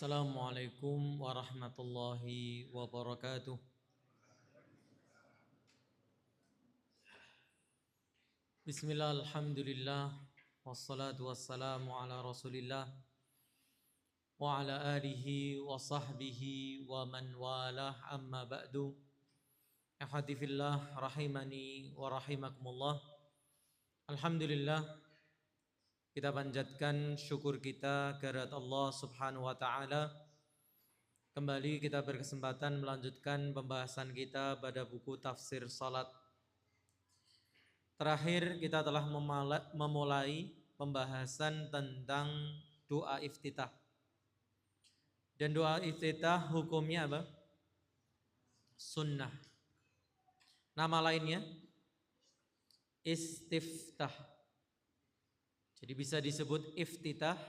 Assalamualaikum warahmatullahi wabarakatuh. Bismillah, alhamdulillah, wassalatu wassalamu ala rasulillah wa ala alihi wa sahbihi wa man walah, amma ba'du. Ahadi fillah rahimani wa rahimakumullah. Alhamdulillah, kita panjatkan syukur kita kehadirat Allah subhanahu wa ta'ala. Kembali kita berkesempatan melanjutkan pembahasan kita pada buku tafsir salat. Terakhir kita telah memulai pembahasan tentang doa iftitah. Dan doa iftitah hukumnya apa? Sunnah. Nama lainnya istiftah. Jadi bisa disebut iftitah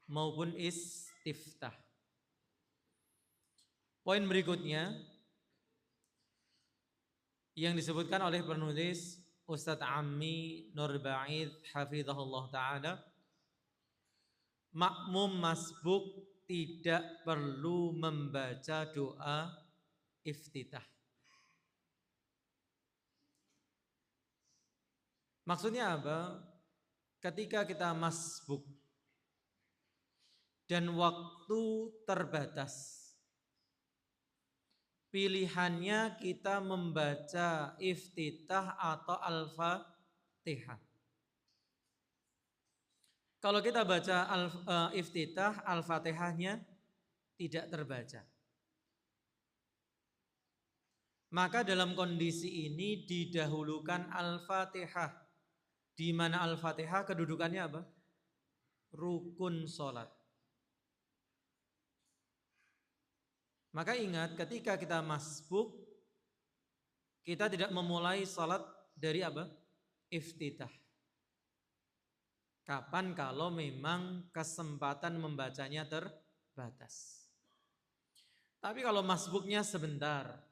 maupun istiftah. Poin berikutnya yang disebutkan oleh penulis Ustadz Ammi Nur Ba'id hafizahullah ta'ala, makmum masbuk tidak perlu membaca doa iftitah. Maksudnya apa? Ketika kita masbuk dan waktu terbatas, pilihannya kita membaca iftitah atau al-fatihah. Kalau kita baca iftitah, al-fatihahnya tidak terbaca. Maka dalam kondisi ini didahulukan al-fatihah. Di mana al-fatihah kedudukannya apa? Rukun sholat. Maka ingat, ketika kita masbuk, kita tidak memulai sholat dari apa? Iftitah. Kapan? Kalau memang kesempatan membacanya terbatas. Tapi kalau masbuknya sebentar,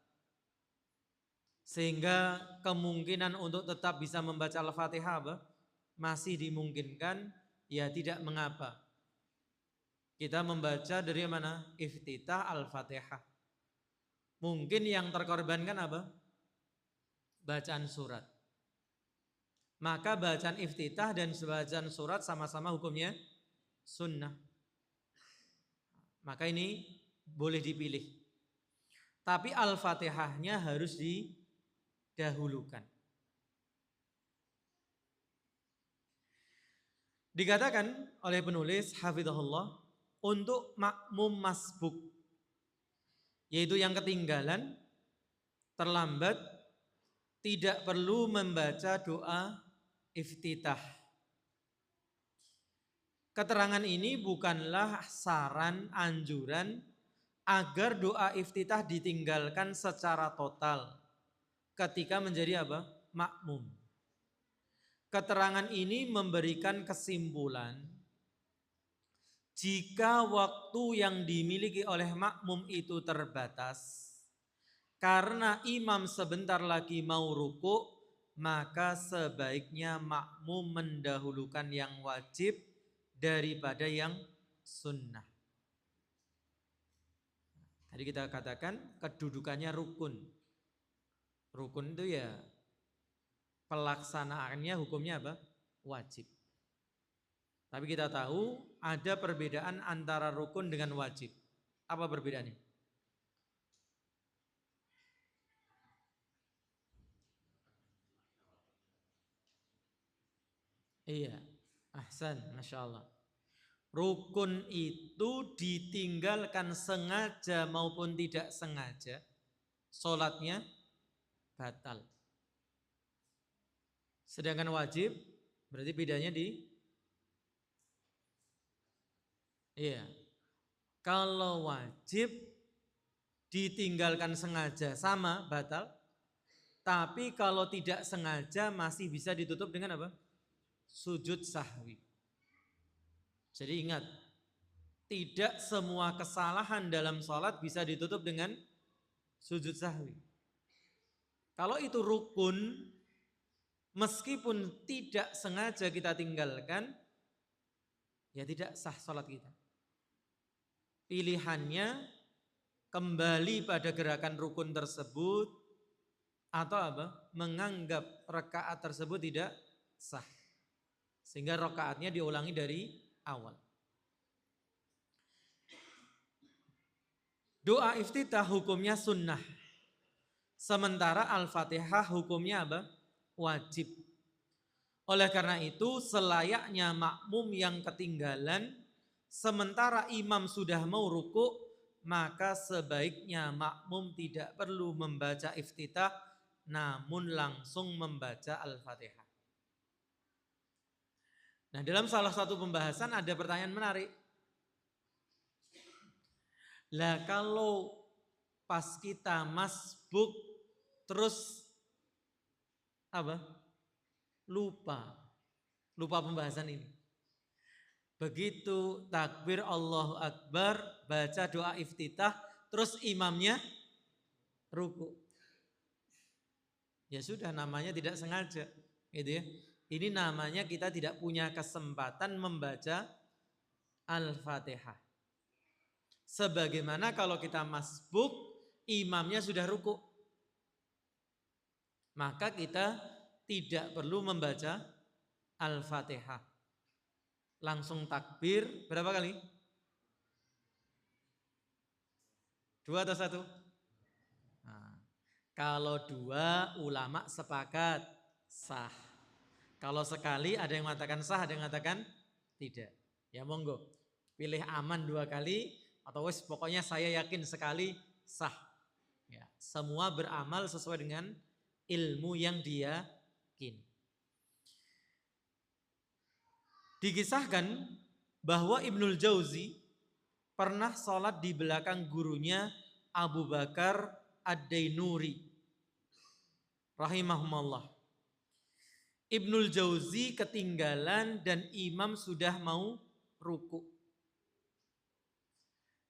sehingga kemungkinan untuk tetap bisa membaca Al-Fatihah apa? Masih dimungkinkan, ya tidak mengapa. Kita membaca dari mana? Iftitah Al-Fatihah. Mungkin yang terkorbankan apa? Bacaan surat. Maka bacaan iftitah dan bacaan surat sama-sama hukumnya sunnah. Maka ini boleh dipilih. Tapi Al-Fatihahnya harus didahulukan. Dikatakan oleh penulis hafizahullah, untuk makmum masbuk, yaitu yang ketinggalan, terlambat, tidak perlu membaca doa iftitah. Keterangan ini bukanlah saran, anjuran agar doa iftitah ditinggalkan secara total ketika menjadi apa? Makmum. Keterangan ini memberikan kesimpulan, jika waktu yang dimiliki oleh makmum itu terbatas, karena imam sebentar lagi mau ruku, maka sebaiknya makmum mendahulukan yang wajib daripada yang sunnah. Tadi kita katakan kedudukannya rukun. Rukun itu ya pelaksanaannya hukumnya apa? Wajib. Tapi kita tahu ada perbedaan antara rukun dengan wajib. Apa perbedaannya? Iya, ahsan, Masya Allah. Rukun itu ditinggalkan sengaja maupun tidak sengaja, sholatnya batal. Sedangkan wajib berarti bedanya iya. Kalau wajib ditinggalkan sengaja sama batal, tapi kalau tidak sengaja masih bisa ditutup dengan apa? Sujud sahwi. Jadi ingat, tidak semua kesalahan dalam sholat bisa ditutup dengan sujud sahwi. Kalau itu rukun, meskipun tidak sengaja kita tinggalkan, ya tidak sah sholat kita. pilihannya kembali pada gerakan rukun tersebut atau apa? Menganggap rakaat tersebut tidak sah. Sehingga rakaatnya diulangi dari awal. Doa iftitah hukumnya sunnah. Sementara Al-Fatihah hukumnya apa? Wajib. Oleh karena itu selayaknya makmum yang ketinggalan sementara imam sudah mau ruku, maka sebaiknya makmum tidak perlu membaca iftitah namun langsung membaca Al-Fatihah. Nah, dalam salah satu pembahasan ada pertanyaan menarik. Lah kalau pas kita masbuk terus apa? Lupa pembahasan ini. Begitu takbir Allahu Akbar, baca doa iftitah, terus imamnya ruku. Ya sudah, namanya tidak sengaja, gitu ya. Ini namanya kita tidak punya kesempatan membaca Al-Fatihah. Sebagaimana kalau kita masbuk, imamnya sudah ruku, maka kita tidak perlu membaca Al-Fatihah. Langsung takbir, berapa kali? 2 atau 1? Nah, kalau 2 ulama sepakat sah. Kalau sekali ada yang mengatakan sah, ada yang mengatakan tidak. Ya monggo, pilih aman 2 kali atau wes pokoknya saya yakin sekali sah. Ya, semua beramal sesuai dengan ilmu yang dia yakin. Dikisahkan bahwa Ibnul Jauzi pernah sholat di belakang gurunya Abu Bakar Ad-Dainuri rahimahumullah. Ibnul Jauzi ketinggalan dan imam sudah mau ruku.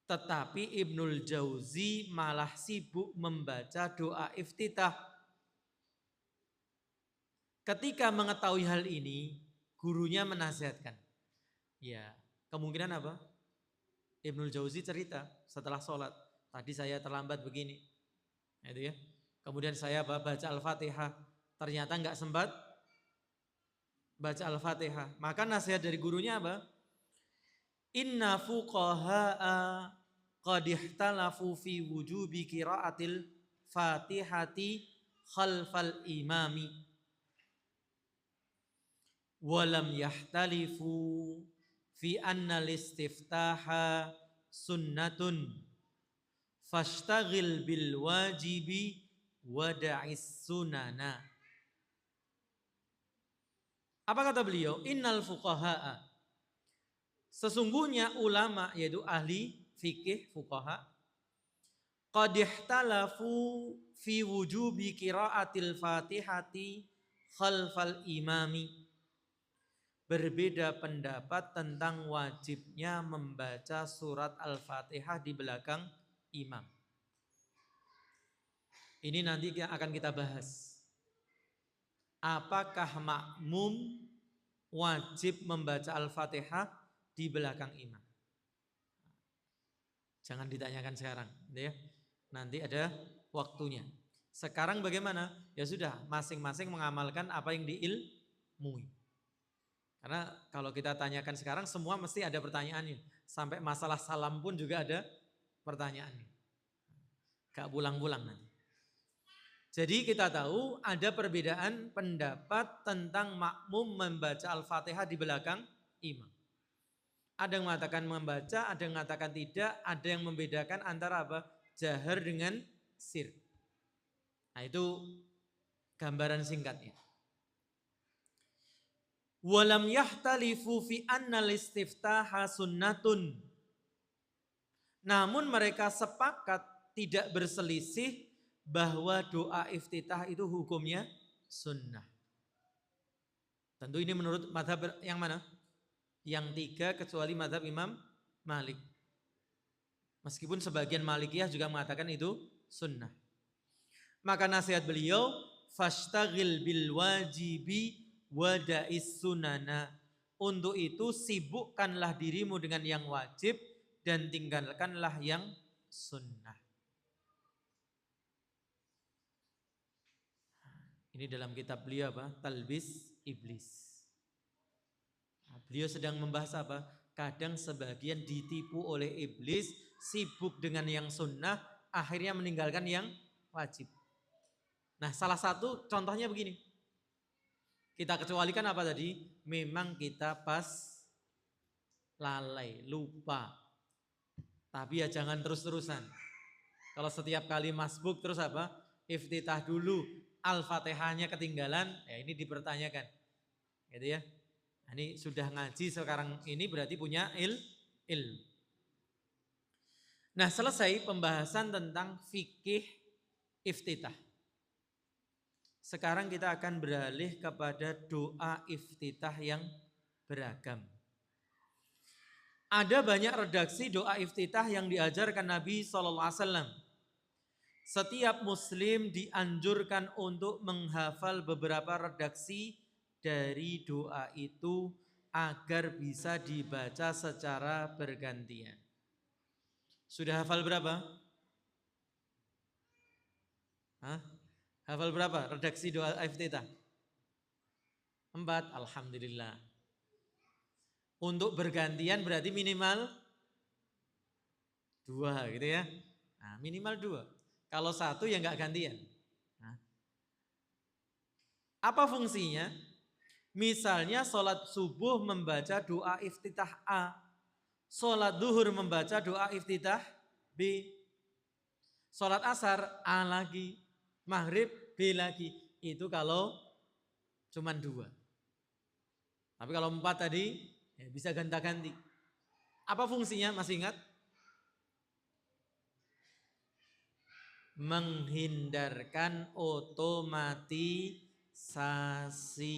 Tetapi Ibnul Jauzi malah sibuk membaca doa iftitah. Ketika mengetahui hal ini, gurunya menasihatkan. Ya, kemungkinan apa? Ibnul Jauzi cerita setelah sholat, tadi saya terlambat begini. Itu ya. Kemudian saya baca Al-Fatihah, ternyata enggak sempat baca Al-Fatihah. Maka nasihat dari gurunya apa? Inna fuqaha'a qad ihtalafu fi wujubi qiraatil Fatihati khalfal imami walam yahtalifu fi anna listiftaha sunnatun fashtagil bil wajibi wada'is sunana. Apa kata beliau? Innal fuqaha'a, sesungguhnya ulama yaitu ahli fikih fuqaha, qad ihtalafu fi wujubi qiraatil Fatihati khalfal imami, berbeda pendapat tentang wajibnya membaca surat Al-Fatihah di belakang imam. Ini nanti akan kita bahas. Apakah makmum wajib membaca Al-Fatihah di belakang imam? Jangan ditanyakan sekarang, ya. Nanti ada waktunya. Sekarang bagaimana? Ya sudah, masing-masing mengamalkan apa yang diilmui. Karena kalau kita tanyakan sekarang semua mesti ada pertanyaannya. Sampai masalah salam pun juga ada pertanyaannya. Gak pulang-pulang nanti. Jadi kita tahu ada perbedaan pendapat tentang makmum membaca Al-Fatihah di belakang imam. Ada yang mengatakan membaca, ada yang mengatakan tidak, ada yang membedakan antara apa? Jahar dengan sir. Nah itu gambaran singkatnya. Walam yahtalifu fi annal istiftaha sunnatun. Namun mereka sepakat tidak berselisih bahwa doa iftitah itu hukumnya sunnah. Tentu ini menurut mazhab yang mana? Yang 3 kecuali mazhab Imam Malik. Meskipun sebagian Malikiyah juga mengatakan itu sunnah. Maka nasihat beliau, fashtagil bil wajibi wada'is sunana. Untuk itu sibukkanlah dirimu dengan yang wajib dan tinggalkanlah yang sunnah. Ini dalam kitab beliau apa? Talbis Iblis. Nah, beliau sedang membahas apa? Kadang sebagian ditipu oleh iblis, sibuk dengan yang sunnah, akhirnya meninggalkan yang wajib. Nah, salah satu contohnya begini. Kita kecualikan apa tadi? Memang kita pas lalai, lupa. Tapi ya jangan terus-terusan. Kalau setiap kali masbuk terus apa? Iftitah dulu, Al-Fatihahnya ketinggalan, ya ini dipertanyakan. Gitu ya. Nah, ini sudah ngaji sekarang ini berarti punya ilmu. Nah, selesai pembahasan tentang fikih iftitah. Sekarang kita akan beralih kepada doa iftitah yang beragam. Ada banyak redaksi doa iftitah yang diajarkan Nabi SAW. Setiap muslim dianjurkan untuk menghafal beberapa redaksi dari doa itu agar bisa dibaca secara bergantian. Sudah hafal berapa? Hah? Hafal berapa redaksi doa iftitah? 4, alhamdulillah. Untuk bergantian berarti minimal 2 gitu ya. Nah, minimal 2. Kalau 1 ya enggak gantian. Nah. Apa fungsinya? Misalnya sholat subuh membaca doa iftitah A, sholat duhur membaca doa iftitah B, sholat asar A lagi, maghrib B lagi. Itu kalau cuman 2. Tapi kalau 4 tadi ya bisa ganti-ganti. Apa fungsinya? Masih ingat? Menghindarkan otomatisasi,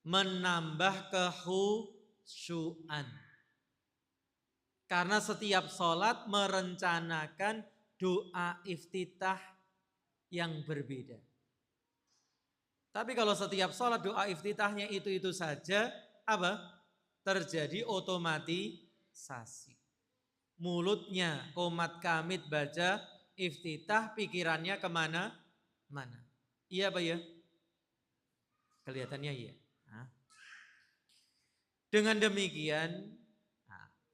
menambah kekhusyuan. Karena setiap sholat merencanakan doa iftitah yang berbeda. Tapi kalau setiap sholat doa iftitahnya itu saja, apa? Terjadi otomatisasi. Mulutnya komat kamit baca iftitah, pikirannya kemana? Mana? Iya apa ya? Kelihatannya iya. Nah. Dengan demikian,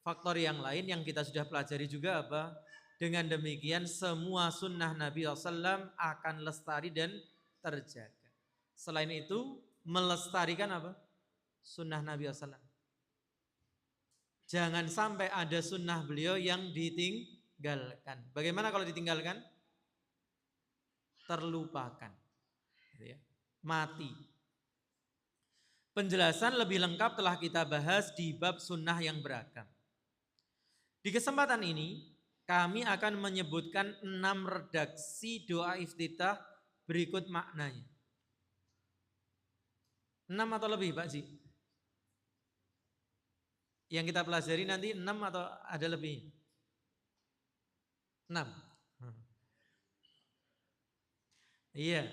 faktor yang lain yang kita sudah pelajari juga apa? Dengan demikian semua sunnah Nabi SAW akan lestari dan terjaga. Selain itu melestarikan apa? Sunnah Nabi SAW. Jangan sampai ada sunnah beliau yang ditinggalkan. Bagaimana kalau ditinggalkan? Terlupakan. Mati. Penjelasan lebih lengkap telah kita bahas di bab sunnah yang beragam. Di kesempatan ini kami akan menyebutkan 6 redaksi doa iftitah berikut maknanya. 6 atau lebih Pak Ji? Yang kita pelajari nanti 6 atau ada lebih? 6. Iya.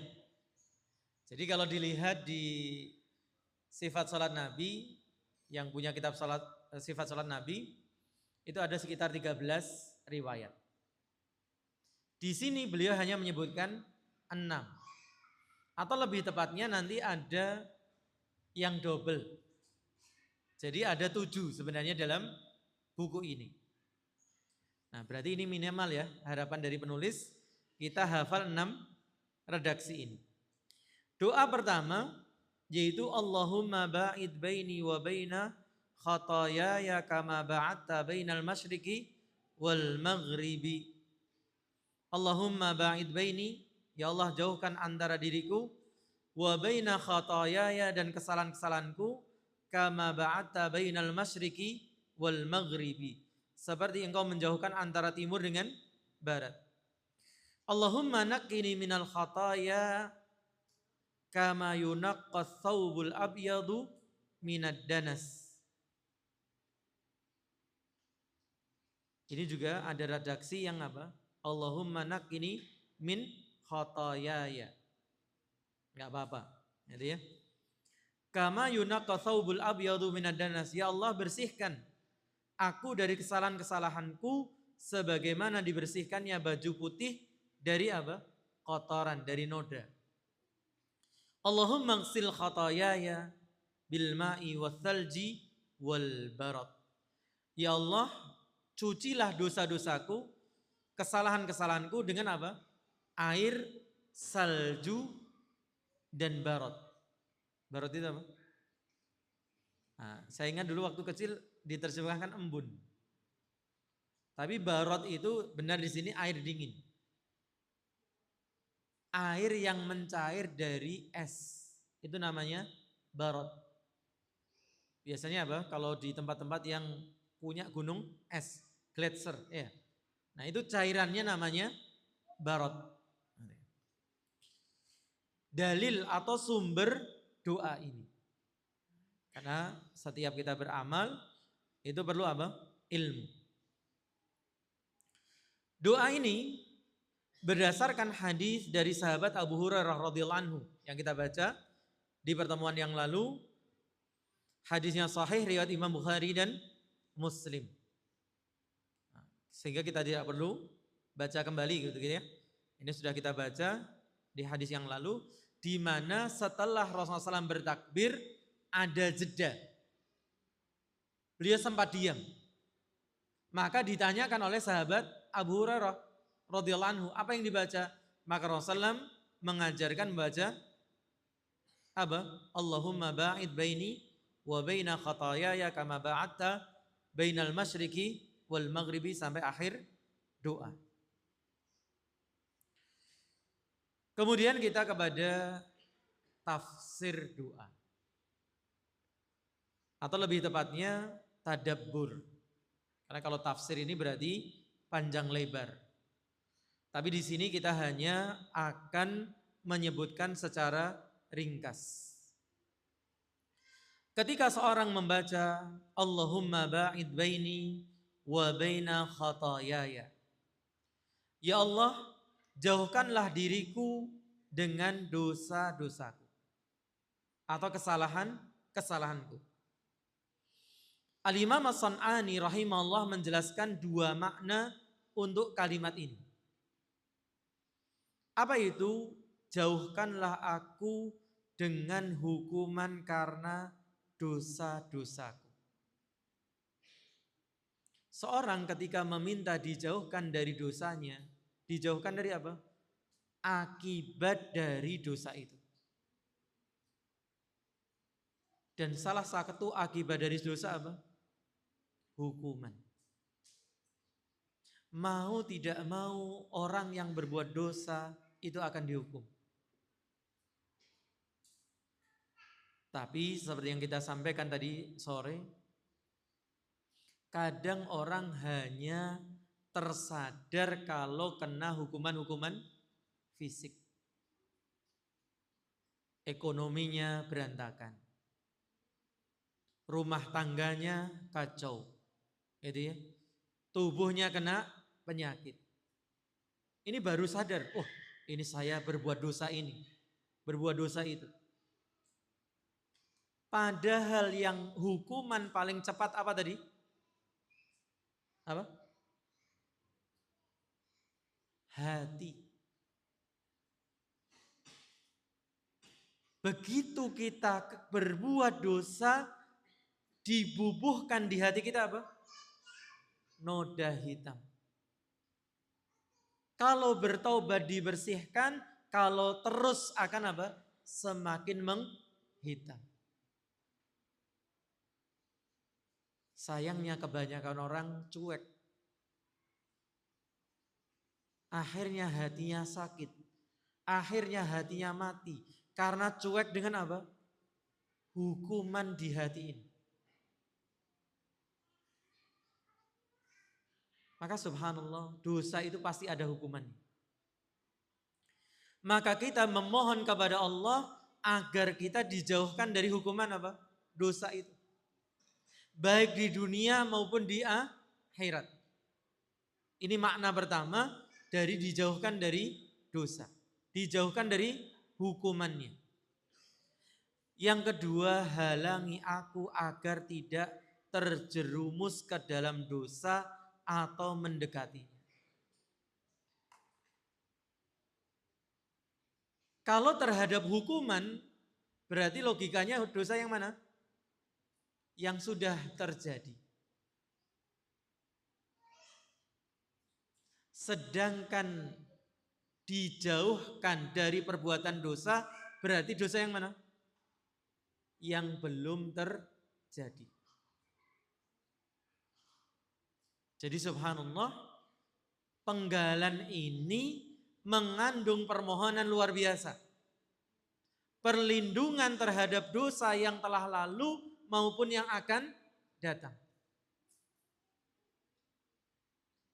Jadi kalau dilihat di sifat salat Nabi, yang punya kitab salat, sifat salat Nabi, itu ada sekitar 13 riwayat. Di sini beliau hanya menyebutkan 6. Atau lebih tepatnya nanti ada yang double. Jadi ada 7 sebenarnya dalam buku ini. Nah berarti ini minimal ya, harapan dari penulis kita hafal 6 redaksi ini. Doa pertama yaitu Allahumma ba'id baini wa baina khataayaya kama ba'adta bainal masyriqi wal maghribi. Allahumma ba'id baini, ya Allah jauhkan antara diriku, wa baina khataayaya dan kesalahan-kesalahanku, kama ba'adta bainal masyriqi wal maghribi, seperti engkau menjauhkan antara timur dengan barat. Allahumma naqqini minal khataaya kama yunaqqas thawbul abyadu minad danas. Ini juga ada redaksi yang apa? Allahumma naqqini min khataayaya. Enggak apa-apa, gitu ya. Kama yunaqqas thawbul abyadu minad danas. Ya Allah bersihkan aku dari kesalahan-kesalahanku sebagaimana dibersihkannya baju putih dari apa? Kotoran, dari noda. Allahumma ighsil khataayaya bil ma'i wath thalji wal barad. Ya Allah, cucilah dosa-dosaku, kesalahan-kesalahanku dengan apa? Air, salju, dan barad. Barad itu apa? Nah, saya ingat dulu waktu kecil diterjemahkan embun. Tapi barad itu benar di sini air dingin. Air yang mencair dari es. Itu namanya barad. Biasanya apa? Kalau di tempat-tempat yang punya gunung es, gletser, ya. Nah, itu cairannya namanya barad. Dalil atau sumber doa ini. Karena setiap kita beramal itu perlu apa? Ilmu. Doa ini berdasarkan hadis dari sahabat Abu Hurairah radhiyallahu anhu yang kita baca di pertemuan yang lalu. Hadisnya sahih riwayat Imam Bukhari dan Muslim. Sehingga kita tidak perlu baca kembali gitu ya. Ini sudah kita baca di hadis yang lalu, di mana setelah Rasulullah SAW bertakbir ada jeda. Beliau sempat diam. Maka ditanyakan oleh sahabat Abu Hurairah radhiyallahu anhu, apa yang dibaca? Maka Rasulullah SAW mengajarkan membaca apa? Allahumma ba'id baini wa baina khataayaya kama ba'adta bainal masyriqi wal maghribi sampai akhir doa. Kemudian kita kepada tafsir doa. Atau lebih tepatnya tadabbur. Karena kalau tafsir ini berarti panjang lebar. Tapi di sini kita hanya akan menyebutkan secara ringkas. Ketika seorang membaca Allahumma ba'id baini wa baina khataayaya. Ya Allah, jauhkanlah diriku dengan dosa-dosaku atau kesalahanku. Al-Imam As-San'ani rahimahullah menjelaskan dua makna untuk kalimat ini. Apa itu? Jauhkanlah aku dengan hukuman karena dosa-dosaku. Seorang ketika meminta dijauhkan dari dosanya, dijauhkan dari apa? Akibat dari dosa itu. Dan salah satu akibat dari dosa apa? Hukuman. Mau tidak mau orang yang berbuat dosa itu akan dihukum. Tapi seperti yang kita sampaikan tadi sore, kadang orang hanya tersadar kalau kena hukuman-hukuman fisik. Ekonominya berantakan. Rumah tangganya kacau. Gitu ya. Tubuhnya kena penyakit. Ini baru sadar, oh ini saya berbuat dosa ini, berbuat dosa itu. Padahal yang hukuman paling cepat apa tadi? Apa? Hati. Begitu kita berbuat dosa, dibubuhkan di hati kita apa? Noda hitam. Kalau bertaubat dibersihkan, kalau terus akan apa? Semakin menghitam. Sayangnya kebanyakan orang cuek. Akhirnya hatinya sakit. Akhirnya hatinya mati. Karena cuek dengan apa? Hukuman di hati ini. Maka subhanallah, dosa itu pasti ada hukumannya. Maka kita memohon kepada Allah agar kita dijauhkan dari hukuman apa? Dosa itu. Baik di dunia maupun di akhirat. Ini makna pertama dari dijauhkan dari dosa. Dijauhkan dari hukumannya. Yang kedua, halangi aku agar tidak terjerumus ke dalam dosa atau mendekatinya. Kalau terhadap hukuman, berarti logikanya dosa yang mana? Yang sudah terjadi. Sedangkan dijauhkan dari perbuatan dosa, berarti dosa yang mana? Yang belum terjadi. Jadi subhanallah, penggalan ini mengandung permohonan luar biasa. Perlindungan terhadap dosa yang telah lalu maupun yang akan datang.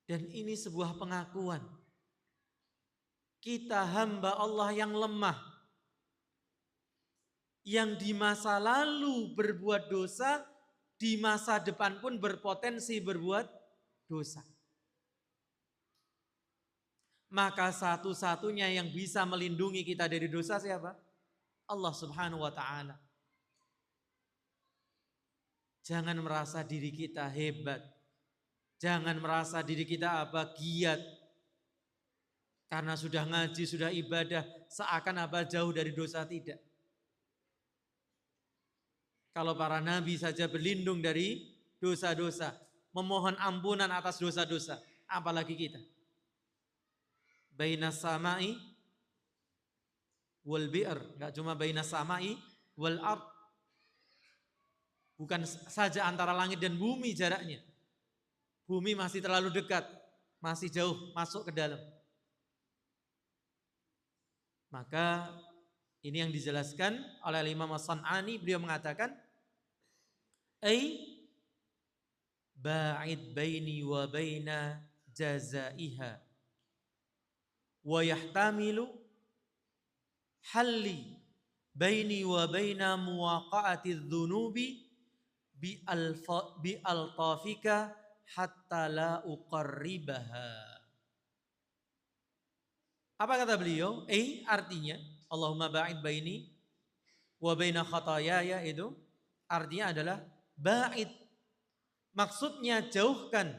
Dan ini sebuah pengakuan. Kita hamba Allah yang lemah. Yang di masa lalu berbuat dosa, di masa depan pun berpotensi berbuat dosa. Maka satu-satunya yang bisa melindungi kita dari dosa siapa? Allah Subhanahu wa ta'ala. Jangan merasa diri kita hebat. Jangan merasa diri kita giat. Karena sudah ngaji, sudah ibadah, seakan jauh dari dosa, tidak. Kalau para nabi saja berlindung dari dosa-dosa, memohon ampunan atas dosa-dosa, apalagi kita. Bainas samai wal bi'r, enggak cuma bainas samai wal ard. Bukan saja antara langit dan bumi jaraknya. Bumi masih terlalu dekat, masih jauh masuk ke dalam. Maka ini yang dijelaskan oleh Imam As-San'ani, beliau mengatakan ba'id baini wa baina jazaiha wa yahtamilu halli baini wa baina muwaqa'ati dhunubi bi altafika hatta la uqarribaha. Apa kata beliau? Artinya Allahumma ba'id baini wa baina khatayaya, itu artinya adalah ba'id. Maksudnya jauhkan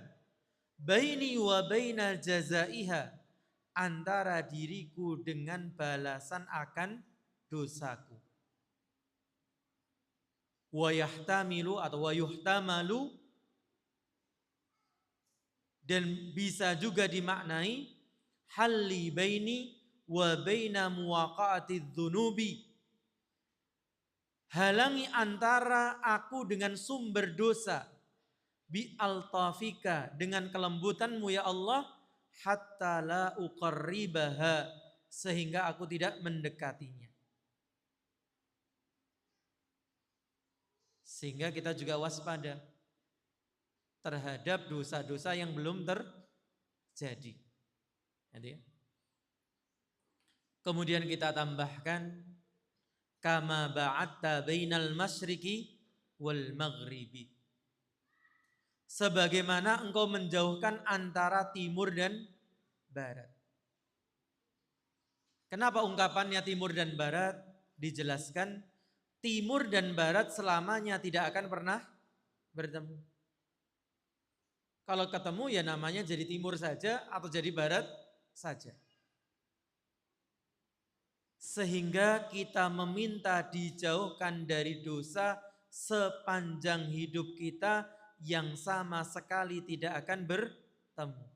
baini wa baina jazaiha, antara diriku dengan balasan akan dosaku. Wa yahtamilu atau wa yuhtamalu, dan bisa juga dimaknai halli baini wa baina muwaqa'ati dzunubi, halangi antara aku dengan sumber dosa, bi altafika, dengan kelembutanmu ya Allah, hatta la uqarribaha, sehingga aku tidak mendekatinya. Sehingga kita juga waspada terhadap dosa-dosa yang belum terjadi. Kemudian kita tambahkan kama ba'atta bainal masyriqi wal maghribi, sebagaimana engkau menjauhkan antara timur dan barat. Kenapa ungkapannya timur dan barat? Dijelaskan timur dan barat selamanya tidak akan pernah bertemu. Kalau ketemu ya namanya jadi timur saja atau jadi barat saja. Sehingga kita meminta dijauhkan dari dosa sepanjang hidup kita yang sama sekali tidak akan bertemu.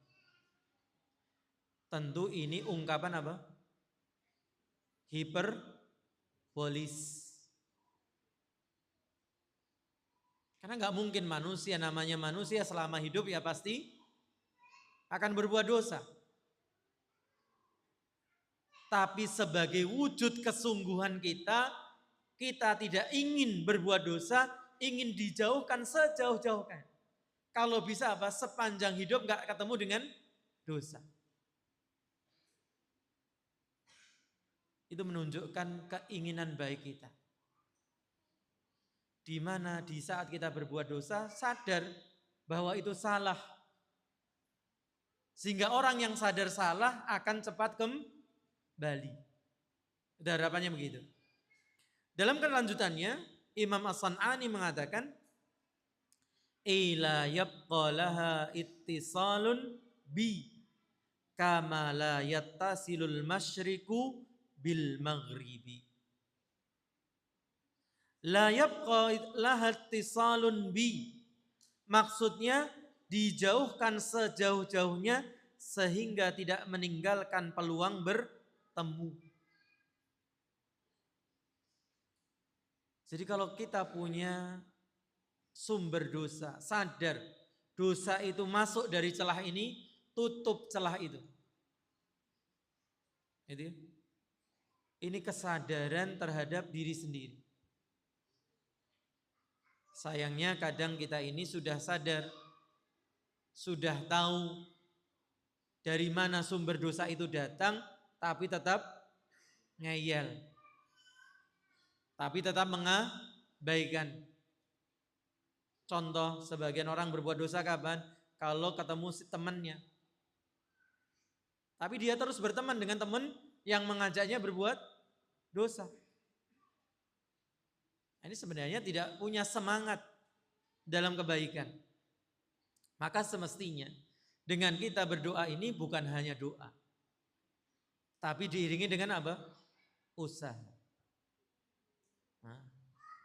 Tentu ini ungkapan apa? Hiperbolis. Karena nggak mungkin manusia, namanya manusia selama hidup ya pasti akan berbuat dosa. Tapi sebagai wujud kesungguhan kita tidak ingin berbuat dosa, ingin dijauhkan sejauh-jauhnya. Kalau bisa sepanjang hidup nggak ketemu dengan dosa. Itu menunjukkan keinginan baik kita. Di mana di saat kita berbuat dosa sadar bahwa itu salah. Sehingga orang yang sadar salah akan cepat kembali. Itu harapannya begitu. Dalam kelanjutannya Imam As-San'ani mengatakan ila yabqa laha ittisalun bi kama la yattasilul masyriku bil maghribi. La yabqa laha ittisalun bi. Maksudnya dijauhkan sejauh-jauhnya sehingga tidak meninggalkan peluang bertemu. Jadi kalau kita punya sumber dosa, sadar dosa itu masuk dari celah ini, tutup celah itu. Ini kesadaran terhadap diri sendiri. Sayangnya kadang kita ini sudah sadar, sudah tahu dari mana sumber dosa itu datang, tapi tetap ngeyel. Tapi tetap mengabaikan. Contoh, sebagian orang berbuat dosa kapan? Kalau ketemu si temannya. Tapi dia terus berteman dengan teman yang mengajaknya berbuat dosa. Ini sebenarnya tidak punya semangat dalam kebaikan. Maka semestinya dengan kita berdoa ini bukan hanya doa, tapi diiringi dengan apa? Usaha. Nah,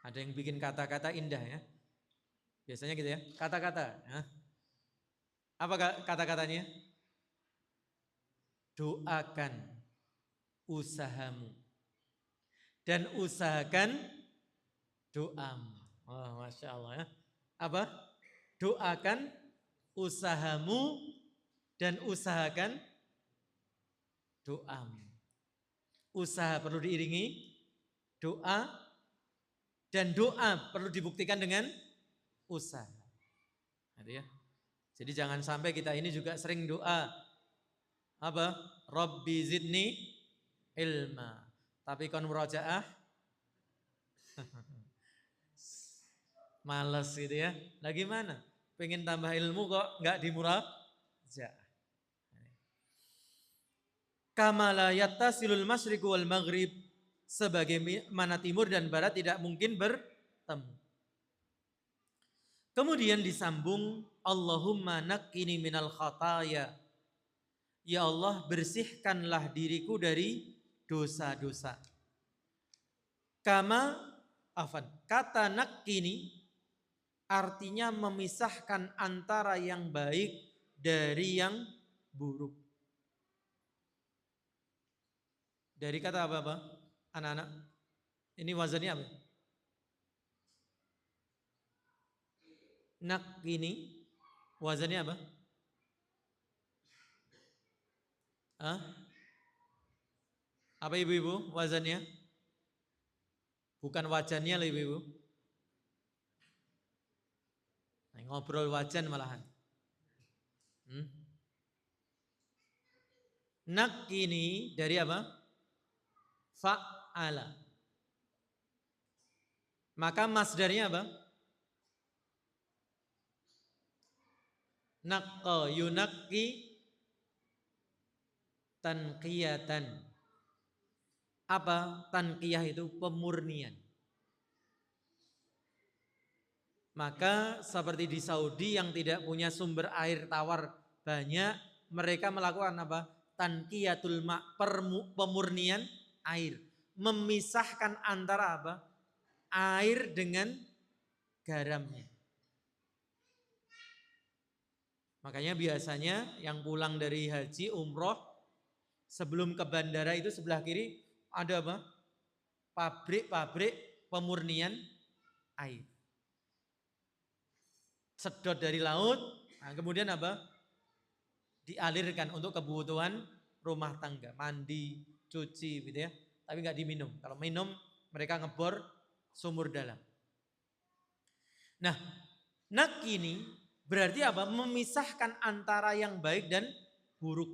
ada yang bikin kata-kata indah ya. Biasanya gitu ya, kata-kata. Nah, apa kata-katanya? Doakan usahamu dan usahakan doamu. Oh, Masya Allah ya. Apa? Doakan usahamu dan usahakan doamu. Usaha perlu diiringi doa, dan doa perlu dibuktikan dengan usaha. Ya. Jadi jangan sampai kita ini juga sering doa apa? Rabbi zidni ilma. Tapi kon murojaah males gitu ya. Lagi mana? Pengen tambah ilmu kok nggak dimurajaah. Kama la yattasilul masyriqu wal maghrib, sebagaimana timur dan barat tidak mungkin bertemu. Kemudian disambung, Allahumma naqqini minal khataya. Ya Allah, bersihkanlah diriku dari dosa-dosa. Kata naqqini artinya memisahkan antara yang baik dari yang buruk. Dari kata apa? Anak-anak, ini wazannya apa? Naqqini wazannya apa? Hah? Apa ibu-ibu wazannya? Bukan wajannya loh ibu-ibu. Nah, ngobrol wajan malahan. Naqqini dari apa? Fa'ala. Maka masdarnya apa? Naqqa yunaqqi tanqiyatan. Apa tanqiyah itu? Pemurnian. Maka seperti di Saudi yang tidak punya sumber air tawar banyak, mereka melakukan apa? Tanqiyatul ma', pemurnian air. Memisahkan antara apa? Air dengan garamnya. Makanya biasanya yang pulang dari haji, umroh, sebelum ke bandara itu sebelah kiri ada apa? Pabrik-pabrik pemurnian air. Sedot dari laut, nah kemudian apa? Dialirkan untuk kebutuhan rumah tangga, mandi, cuci gitu ya. Tapi nggak diminum. Kalau minum mereka ngebor sumur dalam. Nah, naqqini berarti apa? Memisahkan antara yang baik dan buruk.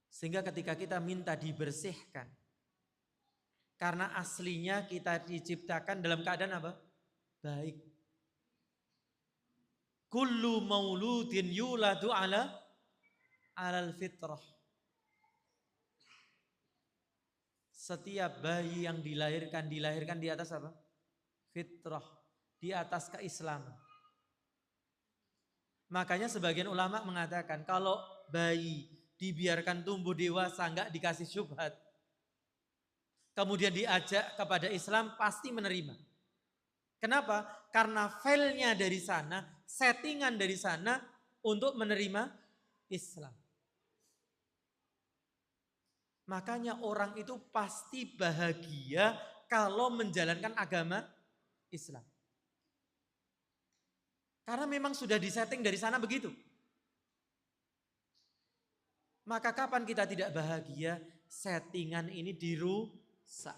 Sehingga ketika kita minta dibersihkan, karena aslinya kita diciptakan dalam keadaan apa? Baik. Kullu mauludin yuladu alal fitrah. Setiap bayi yang dilahirkan di atas apa? Fitrah. di atas keislaman. Makanya sebagian ulama mengatakan kalau bayi dibiarkan tumbuh dewasa nggak dikasih syubhat, kemudian diajak kepada Islam pasti menerima. Kenapa? Karena filenya dari sana, settingan dari sana untuk menerima Islam. Makanya orang itu pasti bahagia kalau menjalankan agama Islam. Karena memang sudah disetting dari sana begitu. Maka kapan kita tidak bahagia? Settingan ini dirusak.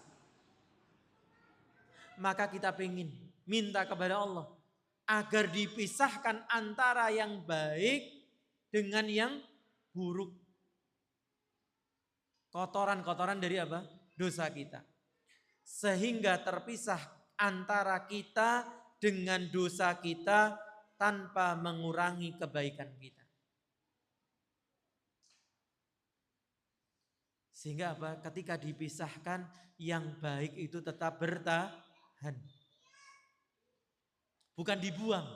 Maka kita ingin minta kepada Allah agar dipisahkan antara yang baik dengan yang buruk. Kotoran-kotoran dari apa? Dosa kita. Sehingga terpisah antara kita dengan dosa kita tanpa mengurangi kebaikan kita. Sehingga apa? Ketika dipisahkan, yang baik itu tetap bertahan. Bukan dibuang.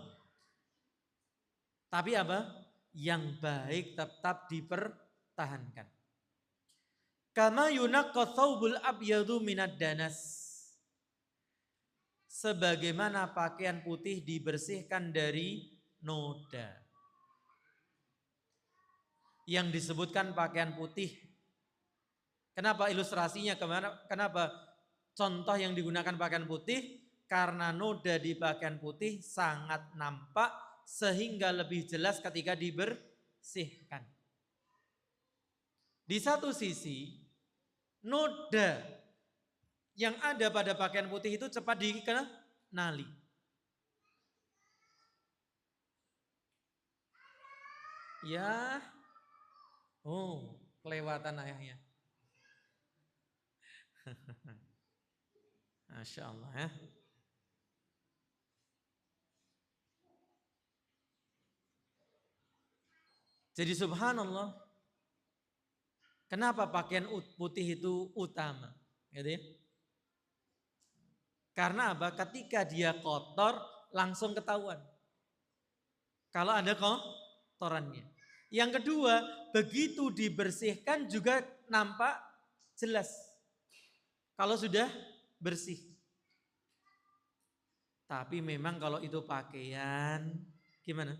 Tapi apa? Yang baik tetap dipertahankan. Kama yunaqqa thawbul abyadu minad danas. Sebagaimana pakaian putih dibersihkan dari noda. Yang disebutkan pakaian putih. Kenapa ilustrasinya? Kenapa contoh yang digunakan pakaian putih? Karena noda di pakaian putih sangat nampak sehingga lebih jelas ketika dibersihkan. Di satu sisi, noda yang ada pada pakaian putih itu cepat dikenali. Ya, oh, kelewatan ayahnya. Masya Allah ya. Jadi subhanallah, kenapa pakaian putih itu utama? Gitu ya? Karena apa? Ketika dia kotor langsung ketahuan. Kalau ada kotorannya. Yang kedua, begitu dibersihkan juga nampak jelas. Kalau sudah bersih. Tapi memang kalau itu pakaian, gimana?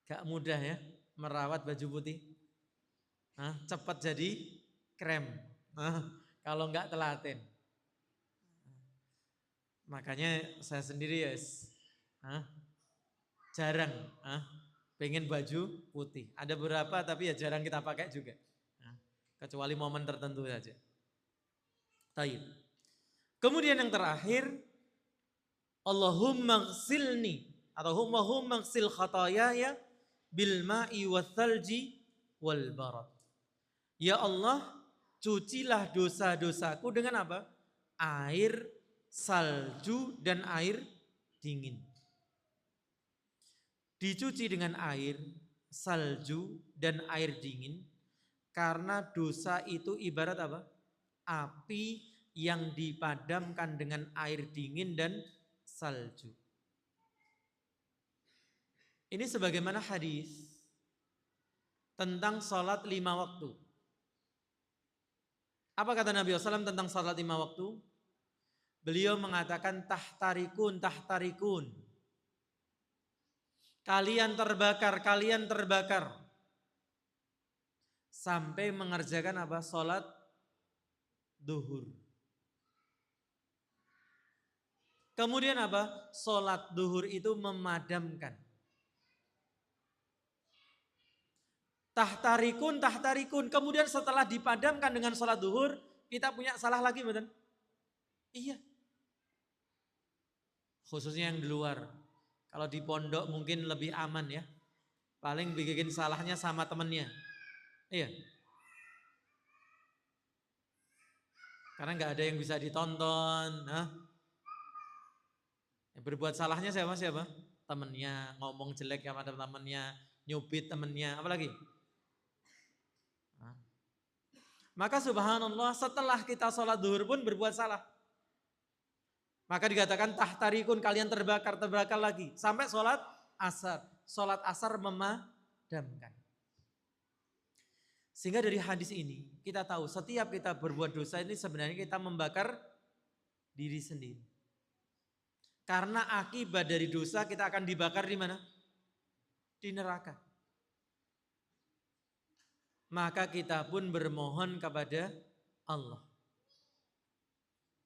Gak mudah ya merawat baju putih. Cepat jadi krem. Kalau enggak telaten. Makanya saya sendiri ya jarang pengen baju putih. Ada beberapa tapi ya jarang kita pakai juga. Kecuali momen tertentu saja. Taib. Kemudian yang terakhir, Allahumma ghsilni atau Allahumma ghsil khatayaya bil ma'i wath-thalji wal barad. Ya Allah, cucilah dosa-dosaku dengan apa? Air, salju dan air dingin. Dicuci dengan air, salju dan air dingin karena dosa itu ibarat apa? Api yang dipadamkan dengan air dingin dan salju. Ini sebagaimana hadis tentang salat 5 waktu. Apa kata Nabi SAW tentang salat 5 waktu? Beliau mengatakan tahtarikun, tahtarikun. Kalian terbakar. Sampai mengerjakan apa? Salat duhur. Kemudian apa? Salat duhur itu memadamkan. Tahtarikun. Kemudian setelah dipadamkan dengan salat duhur, kita punya salah lagi betul? Iya. Khususnya yang di luar. Kalau di pondok mungkin lebih aman ya. Paling bikin salahnya sama temennya. Iya. Karena nggak ada yang bisa ditonton. Yang berbuat salahnya siapa? Temennya, ngomong jelek sama temennya, nyubit temennya, apalagi? Maka subhanallah setelah kita sholat duhur pun berbuat salah. Maka dikatakan tahtarikun, kalian terbakar lagi sampai sholat asar. Sholat asar memadamkan. Sehingga dari hadis ini kita tahu setiap kita berbuat dosa ini sebenarnya kita membakar diri sendiri. Karena akibat dari dosa kita akan dibakar di mana? Di neraka. Maka kita pun bermohon kepada Allah.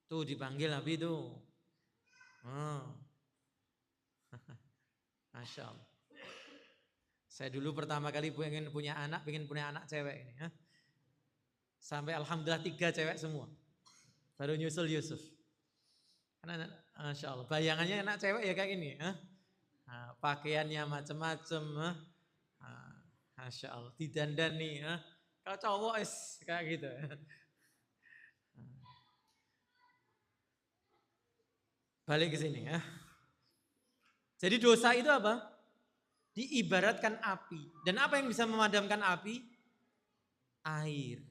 Tuh dipanggil Nabi tuh. Masya Allah. Saya dulu pertama kali pengen punya anak cewek ini. Sampai alhamdulillah 3 cewek semua. Baru nyusul Yusuf. Karena Masya Allah, bayangannya anak cewek ya kayak gini. Pakaiannya macam-macam. Masya Allah, didandani. Kalau cowok kayak gitu. Balik ke sini ya. Jadi dosa itu apa? Diibaratkan api. Dan apa yang bisa memadamkan api? Air.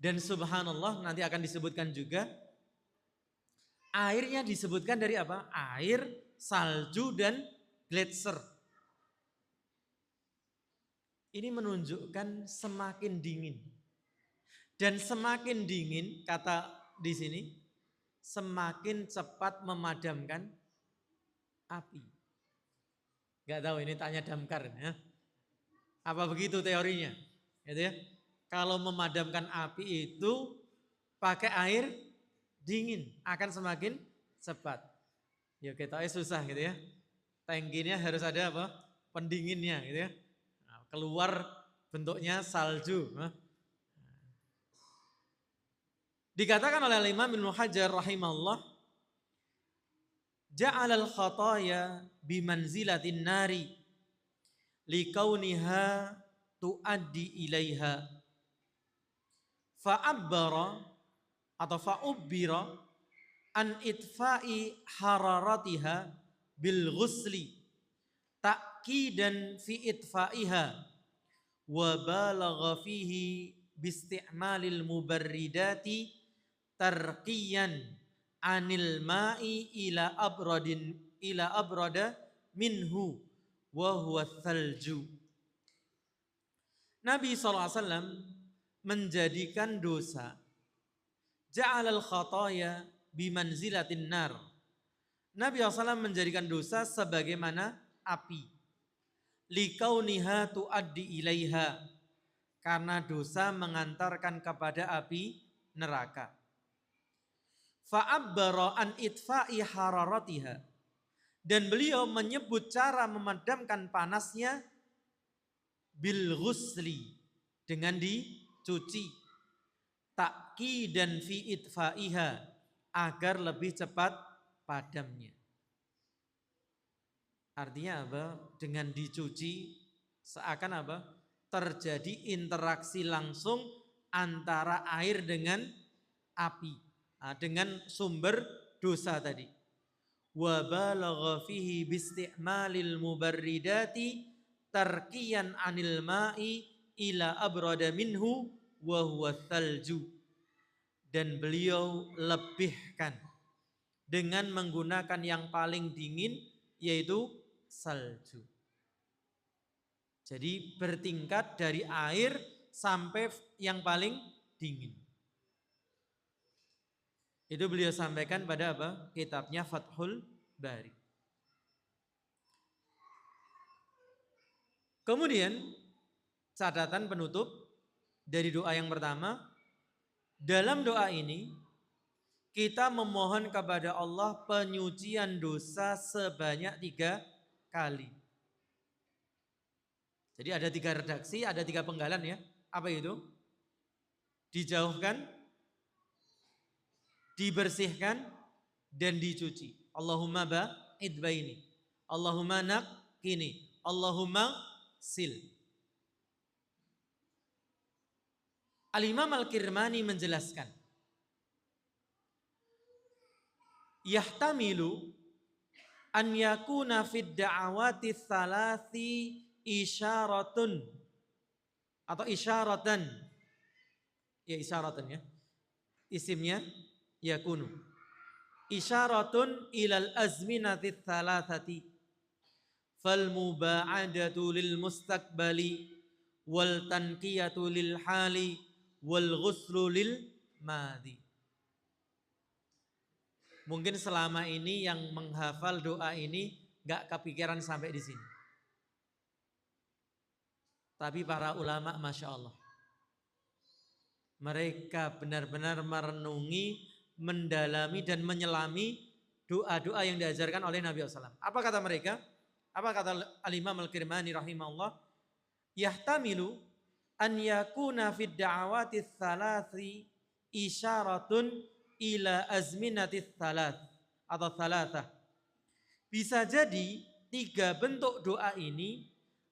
Dan subhanallah nanti akan disebutkan juga. Airnya disebutkan dari apa? Air, salju, dan gletser. Ini menunjukkan semakin dingin. Dan semakin dingin, kata di sini, semakin cepat memadamkan api. Gak tahu ini tanya Damkar ya. Apa begitu teorinya? Gitu ya. Kalau memadamkan api itu pakai air dingin akan semakin cepat. Ya kita susah gitu ya. Tangkinya harus ada apa? Pendinginnya gitu ya. Nah, keluar bentuknya salju. Dikatakan oleh Imam Ibnu Hajar rahimahullah, ja'alal khataya bimanzilatin nari likauniha tuaddi ilaiha fa'abbara atau fa'ubbira an itfa'i hararatiha bil ghusli ta'kidan fi itfa'iha wa balagha fihi bisti'malil mubarridati tarqiyan anil ma'i ila abrada minhu wa huwa thalju. Nabi SAW menjadikan dosa ja'alal khataya bimanzilatin nar. Nabi SAW menjadikan dosa sebagaimana api. Likauniha tuaddi ilaiha. Karena dosa mengantarkan kepada api neraka. Fa'abbara an itfa'i hararatiha. Dan beliau menyebut cara memadamkan panasnya bil ghusli, dengan dicuci. Ta'kidan fi itfa'iha, agar lebih cepat padamnya. Artinya apa? Dengan dicuci seakan apa? Terjadi interaksi langsung antara air dengan api, dengan sumber dosa tadi. Wa balagha fihi bisti'malil mubarridati tarkiyan anil ma'i ila abrada minhu wa huwa thalju. Dan beliau lebihkan dengan menggunakan yang paling dingin yaitu salju. Jadi bertingkat dari air sampai yang paling dingin. Itu beliau sampaikan pada apa? Kitabnya Fathul Bari. Kemudian catatan penutup dari doa yang pertama. Dalam doa ini kita memohon kepada Allah penyucian dosa sebanyak 3 kali. Jadi ada 3 redaksi, ada 3 penggalan ya. Apa itu? Dijauhkan, dibersihkan, dan dicuci. Allahumma ba'id baini, Allahumma naqini, Allahumma sil. Al-Imam Al-Kirmani menjelaskan, yahtamilu an yakuna fid da'awati thalathi isyaratun atau isyaratan. Ya isyaratan ya. Isimnya yakunu. isyaratun ilal azminati thalathati fal muba'adatu lil mustaqbali wal tanqiyatu lil hali wal ghuslu lil madi. Mungkin selama ini yang menghafal doa ini gak kepikiran sampai di sini. Tapi para ulama Masya Allah, mereka benar-benar merenungi, mendalami dan menyelami doa-doa yang diajarkan oleh Nabi SAW. Apa kata mereka? Apa kata Al-Imam Al-Kirmani rahimahullah? Yahtamilu an yakuna fid da'awati thalathi isyaratun ila azminati thalath atau thalathah. Bisa jadi 3 bentuk doa ini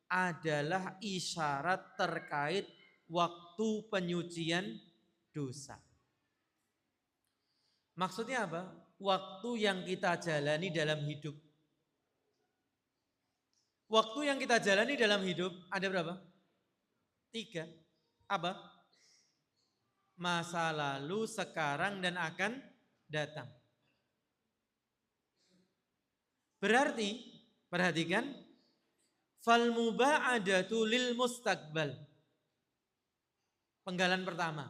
adalah isyarat terkait waktu penyucian dosa. Maksudnya apa? Waktu yang kita jalani dalam hidup. Waktu yang kita jalani dalam hidup ada berapa? 3. Apa? Masa lalu, sekarang, dan akan datang. Berarti, perhatikan, fal muba'adatu lil mustaqbal. Penggalan pertama,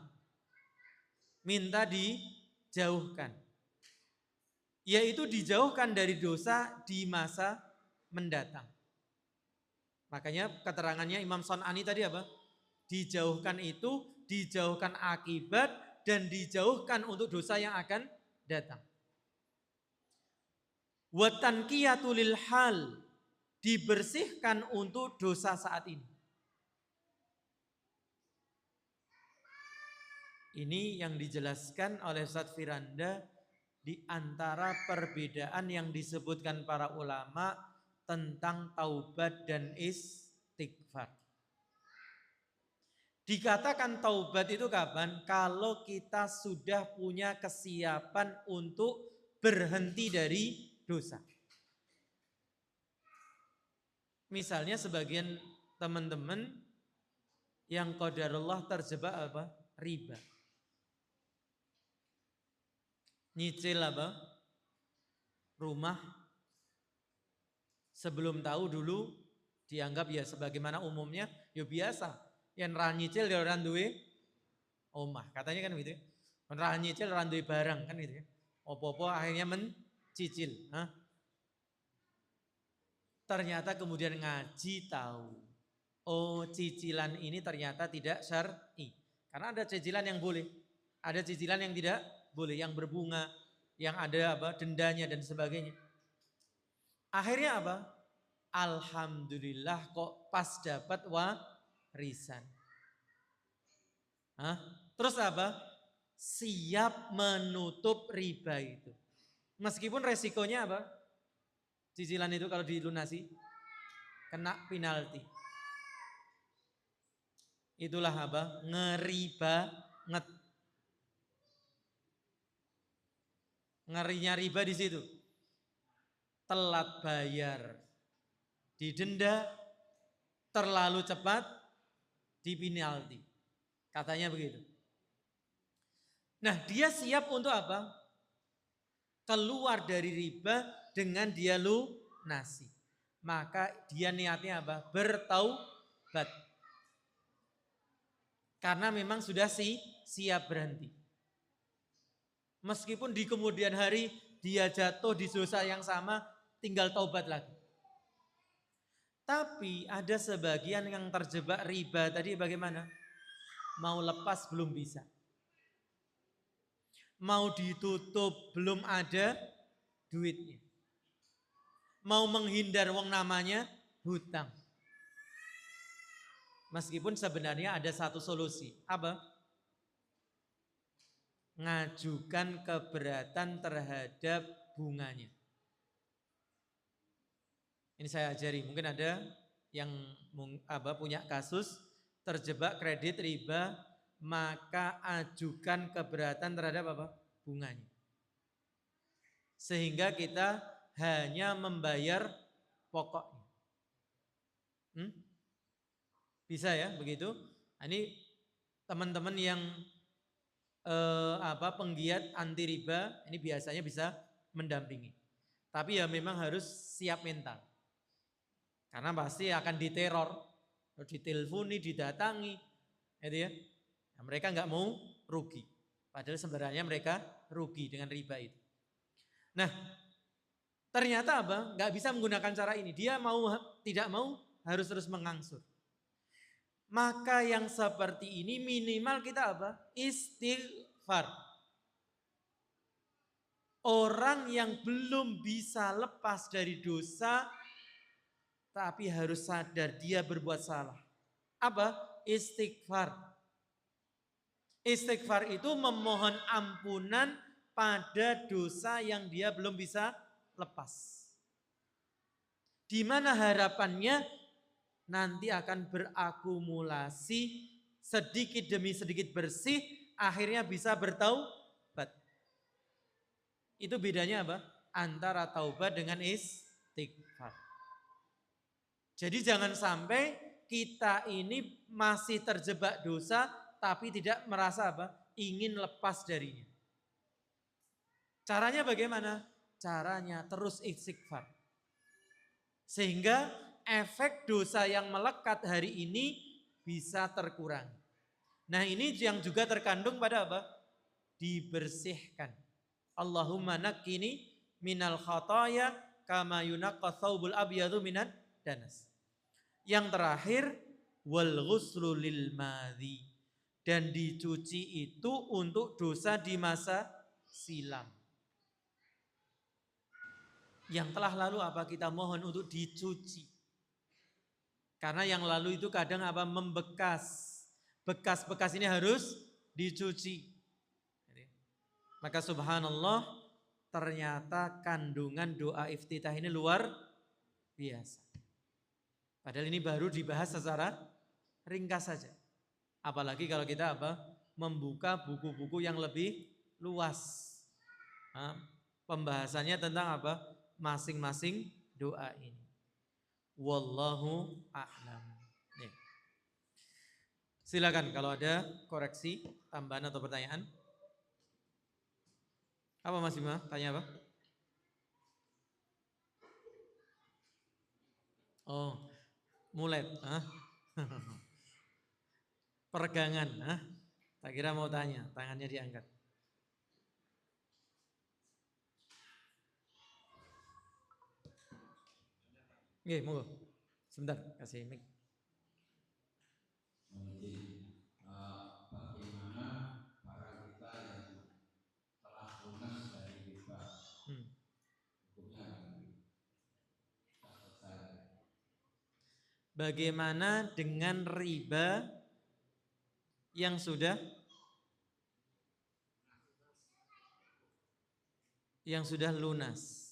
minta dijauhkan, yaitu dijauhkan dari dosa di masa mendatang. Makanya keterangannya Imam Son'ani tadi apa? Dijauhkan itu, dijauhkan akibat dan dijauhkan untuk dosa yang akan datang. Wa tanqiyatu lil hal, dibersihkan untuk dosa saat ini. Ini yang dijelaskan oleh Ustaz Firanda di antara perbedaan yang disebutkan para ulama tentang taubat dan istighfar. Dikatakan taubat itu kapan? Kalau kita sudah punya kesiapan untuk berhenti dari dosa. Misalnya sebagian teman-teman yang qadarullah terjebak apa? Riba. Nyicil apa? Rumah. Sebelum tahu dulu dianggap ya sebagaimana umumnya ya biasa. Yang ra nyicil ya ora duwe omah. Katanya kan gitu. Ra nyicil ora duwe barang kan gitu ya. Opo-opo akhirnya mencicil. Hah? Ternyata kemudian ngaji tahu. Oh, cicilan ini ternyata tidak syar'i. Karena ada cicilan yang boleh. Ada cicilan yang tidak boleh, yang berbunga, yang ada apa? Dendanya dan sebagainya. Akhirnya apa? Alhamdulillah kok pas dapat warisan. Hah? Terus apa? Siap menutup riba itu. Meskipun resikonya apa? Cicilan itu kalau dilunasi kena penalti. Itulah apa? Ngeribanget. Ngerinya riba di situ. Telat bayar, didenda, terlalu cepat, dipinalti. Katanya begitu. Nah, dia siap untuk apa? Keluar dari riba dengan dia lunasi. Maka dia niatnya apa? Bertaubat. Karena memang sudah siap berhenti. Meskipun di kemudian hari dia jatuh di dosa yang sama, tinggal taubat lagi. Tapi ada sebagian yang terjebak riba tadi bagaimana? Mau lepas belum bisa. Mau ditutup belum ada duitnya. Mau menghindar wong namanya hutang. Meskipun sebenarnya ada satu solusi. Apa? Ngajukan keberatan terhadap bunganya. Ini saya ajari, mungkin ada yang punya kasus terjebak kredit riba, maka ajukan keberatan terhadap apa? Bunganya. Sehingga kita hanya membayar pokoknya. Bisa ya begitu? Ini teman-teman yang penggiat anti riba ini biasanya bisa mendampingi. Tapi ya memang harus siap mental. Karena pasti akan diteror, diteleponi, didatangi, gitu ya. Nah, mereka nggak mau rugi. Padahal sebenarnya mereka rugi dengan riba itu. Nah, ternyata apa? Nggak bisa menggunakan cara ini. Dia mau tidak mau harus terus mengangsur. Maka yang seperti ini minimal kita apa? Istighfar. Orang yang belum bisa lepas dari dosa tapi harus sadar dia berbuat salah. Apa? Istighfar. Istighfar itu memohon ampunan pada dosa yang dia belum bisa lepas. Di mana harapannya nanti akan berakumulasi sedikit demi sedikit bersih, akhirnya bisa bertaubat. Itu bedanya apa? Antara taubat dengan istighfar. Jadi jangan sampai kita ini masih terjebak dosa tapi tidak merasa apa? Ingin lepas darinya. Caranya bagaimana? Caranya terus istighfar. Sehingga efek dosa yang melekat hari ini bisa terkurangi. Nah, ini yang juga terkandung pada apa? Dibersihkan. Allahumma naqqini minal khataya kama yunaqqa thawbul abyadu minad danas. Yang terakhir wal ghuslu lil madhi, dan dicuci itu untuk dosa di masa silam. Yang telah lalu apa kita mohon untuk dicuci. Karena yang lalu itu kadang apa membekas. Bekas-bekas ini harus dicuci. Maka subhanallah ternyata kandungan doa iftitah ini luar biasa. Padahal ini baru dibahas secara ringkas saja. Apalagi kalau kita apa? Membuka buku-buku yang lebih luas. Pembahasannya tentang apa? Masing-masing doa ini. Wallahu a'lam. Nih. Silakan kalau ada koreksi, tambahan atau pertanyaan. Apa Mas Bima? Tanya apa? Oh, mulet. Peregangan. Tak kira mau tanya, tangannya diangkat. Oke, monggo. Sebentar, kasih mic. Bagaimana para kita yang telah lunas dari riba, hukumnya bagaimana dengan riba yang sudah lunas?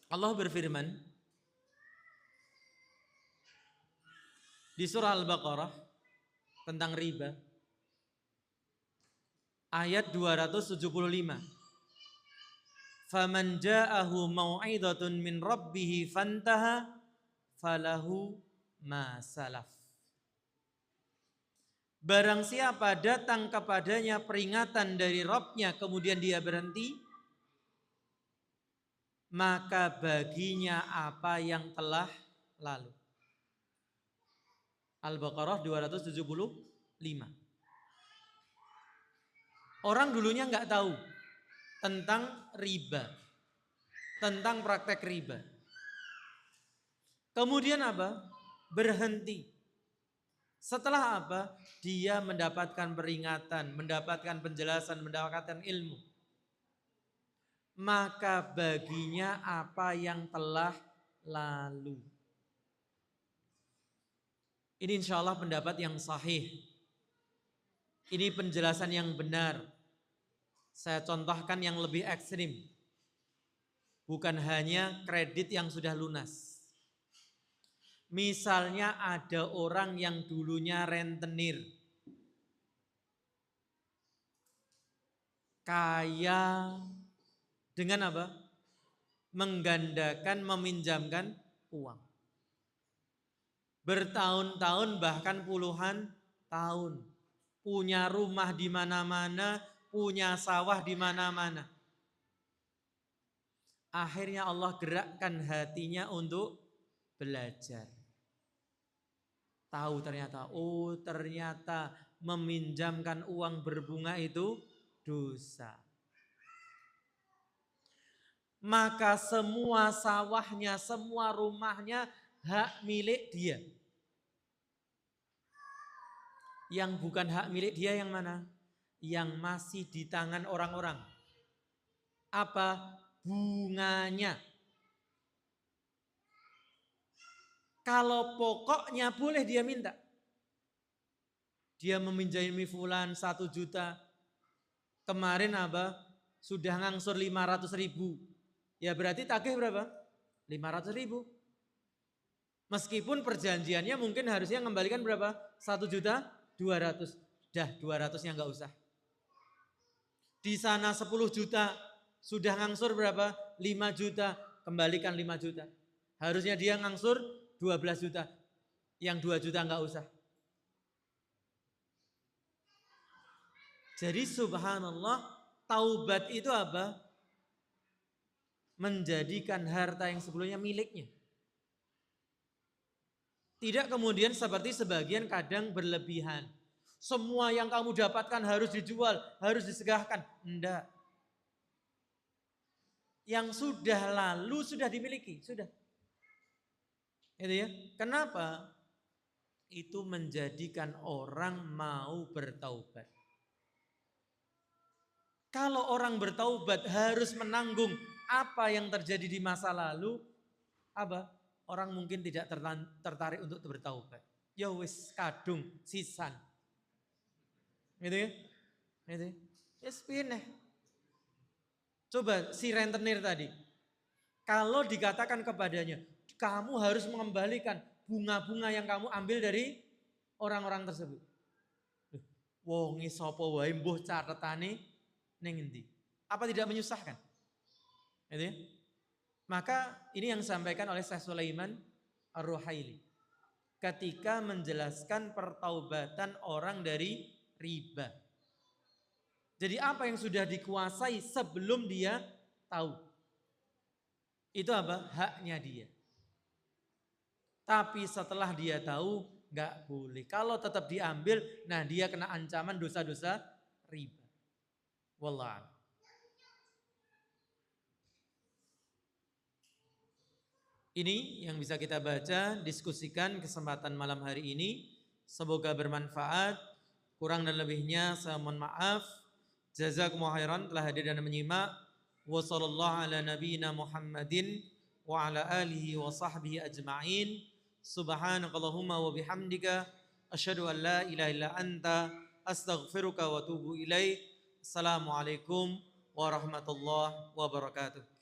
Allah berfirman di surah Al-Baqarah tentang riba ayat 275. Faman ja'ahu mau'izatun min rabbih fantaha falahu ma salaf. Barang siapa datang kepadanya peringatan dari Rabb-nya kemudian dia berhenti, maka baginya apa yang telah lalu. Al-Baqarah 275. Orang dulunya nggak tahu tentang riba, tentang praktek riba. Kemudian apa? Berhenti. Setelah apa? Dia mendapatkan peringatan, mendapatkan penjelasan, mendapatkan ilmu. Maka baginya apa yang telah lalu. Ini insya Allah pendapat yang sahih. Ini penjelasan yang benar. Saya contohkan yang lebih ekstrim. Bukan hanya kredit yang sudah lunas. Misalnya ada orang yang dulunya rentenir. Kaya dengan apa? Menggandakan, meminjamkan uang. bertahun-tahun bahkan puluhan tahun. Punya rumah di mana-mana, punya sawah di mana-mana. Akhirnya Allah gerakkan hatinya untuk belajar. Tahu ternyata, ternyata meminjamkan uang berbunga itu dosa. Maka semua sawahnya, semua rumahnya hak milik dia. Yang bukan hak milik dia yang mana? Yang masih di tangan orang-orang. Apa? Bunganya. Kalau pokoknya boleh dia minta. Dia meminjami fulan 1 juta. Kemarin apa? Sudah ngangsur 500.000. Ya berarti tagih berapa? 500.000. Meskipun perjanjiannya mungkin harusnya mengembalikan berapa? 1.200.000. Dah 200-nya nggak usah. Di sana 10 juta. Sudah ngangsur berapa? 5 juta. Kembalikan 5 juta. Harusnya dia ngangsur 12 juta. Yang 2 juta nggak usah. Jadi subhanallah, taubat itu apa? Menjadikan harta yang sebelumnya miliknya. Tidak kemudian seperti sebagian kadang berlebihan. Semua yang kamu dapatkan harus dijual, harus disegahkan. Enggak. Yang sudah lalu sudah dimiliki, sudah. Itu ya. Kenapa? Itu menjadikan orang mau bertaubat. Kalau orang bertaubat harus menanggung apa yang terjadi di masa lalu, apa? Orang mungkin tidak tertarik untuk bertaubat. Ya wis kadung sisan. Gitu ya? Gitu ya? Yes, pineh. Coba si rentenir tadi. Kalau dikatakan kepadanya, kamu harus mengembalikan bunga-bunga yang kamu ambil dari orang-orang tersebut. Wongi sapa wae mbuh catetane ning endi? Apa tidak menyusahkan? Gitu ya? Maka ini yang disampaikan oleh Syekh Sulaiman Ar-Ruhaili ketika menjelaskan pertaubatan orang dari riba. Jadi apa yang sudah dikuasai sebelum dia tahu? Itu apa? Haknya dia. Tapi setelah dia tahu, nggak boleh. Kalau tetap diambil, nah dia kena ancaman dosa-dosa riba. Wallah. Ini yang bisa kita baca, diskusikan kesempatan malam hari ini. Semoga bermanfaat. Kurang dan lebihnya saya mohon maaf. Jazakumullahu khairan telah hadir dan menyimak. Wa sallallahu ala nabiyyina Muhammadin wa ala alihi wa sahbihi ajma'in. Subhanakallahumma wa bihamdika asyhadu an la ilaha illa anta astaghfiruka wa atubu ilaik. Assalamualaikum warahmatullahi wabarakatuh.